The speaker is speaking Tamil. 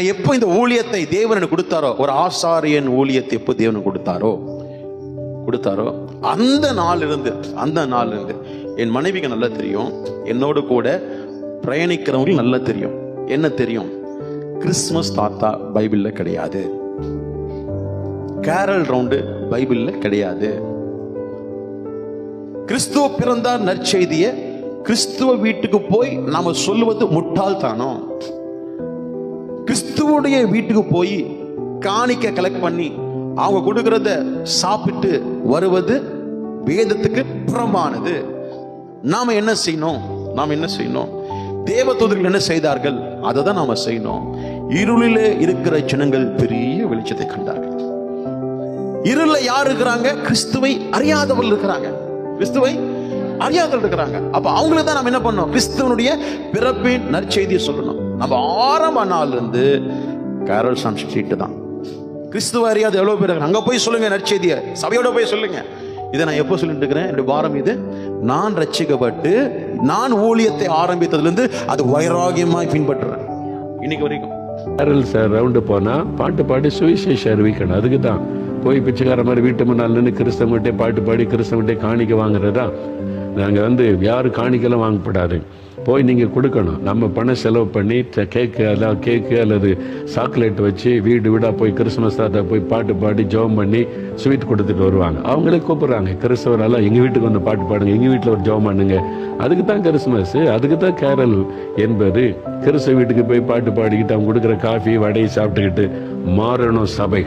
எப்போ இந்த ஊழியத்தை தேவன் கொடுத்தாரோ, ஒரு ஆசாரியன் ஊழியத்தை எப்போ தேவன் கொடுத்தாரோ அந்த நாள் இருந்து என் மனைவிக்கு நல்லா தெரியும், என்னோடு கூட பிரயாணிக்கிறவங்களுக்கு நல்லா தெரியும். என்ன தெரியும்? கிறிஸ்துமஸ் தாத்தா பைபிள்ல கிடையாது, கேரல் ரவுண்டு பைபிள்ல கிடையாது. கிறிஸ்துவ பிறந்தார் நற்செய்திய கிறிஸ்துவ வீட்டுக்கு போய் நாம சொல்லுவது முட்டாள்தானோ? கிறிஸ்துவோடைய வீட்டுக்கு போய் காணிக்க கலெக்ட் பண்ணி அவங்க கொடுக்கிறத சாப்பிட்டு வருவது வேதத்துக்கு புறம்பானது. நாம என்ன செய்யணும்? தேவதூதர்கள் என்ன செய்தார்கள்? அதை தான் நாம செய்யணும். இருளிலே இருக்கிற ஜனங்கள் பெரிய வெளிச்சத்தை கண்டார்கள். இருள யார் இருக்கிறாங்க? கிறிஸ்துவை அறியாதவர்கள் இருக்கிறாங்க. அப்ப அவங்களுக்கு தான் நம்ம என்ன பண்ணோம்? கிறிஸ்துவனுடைய பிறப்பின் நற்செய்தியை சொல்லணும். நம்ம ஆரம்ப நாள்ல இருந்து கேரல் சன் ஸ்ட்ரீட் தான். கிறிஸ்துவ அறியாத எவ்வளவு பேர் அங்க போய் சொல்லுங்க நற்செய்திய, சபையோட போய் சொல்லுங்க. இதை நான் எப்போ சொல்லிட்டு இருக்கிறேன்? என்னுடைய பாரம் இது. நான் ரட்சிக்கப்பட்டு நான் ஊழியத்தை ஆரம்பித்ததுல இருந்து அது வைராகியமாய் பின்பற்றுறேன் இன்னைக்கு வரைக்கும். கேரல் சார் ரவுண்டு போனா பாட்டு பாடி சுவிசேஷம் அறிவிக்கணும். அதுக்கு தான் போய் பிச்சைக்கார மாதிரி வீட்டு முன்னால் நின்று கிறிஸ்தவங்கிட்டே பாட்டு பாடி கிறிஸ்தவங்கிட்டே காணிக்க வாங்குறதா. நாங்கள் யாரும் காணிக்கெல்லாம் வாங்கப்படாது, போய் நீங்கள் கொடுக்கணும். நம்ம பணம் செலவு பண்ணி கேக்கு அல்லது சாக்லேட் வச்சு வீடு வீடாக போய் கிறிஸ்துமஸ் தாத்தா போய் பாட்டு பாடி ஜெபம் பண்ணி ஸ்வீட் கொடுத்துட்டு வருவாங்க. அவங்களே கூப்பிட்றாங்க, கிறிஸ்தவரெல்லாம் எங்கள் வீட்டுக்கு வந்து பாட்டு பாடுங்க, எங்கள் வீட்டில் ஒரு ஜெபம் பண்ணுங்க. அதுக்கு தான் கிறிஸ்துமஸ், அதுக்கு தான் கேரல் என்பது. கிறிஸ்தவ வீட்டுக்கு போய் பாட்டு பாடிக்கிட்டு அவங்க கொடுக்குற காஃபி வடையை சாப்பிட்டுக்கிட்டு மாறணும் சபை.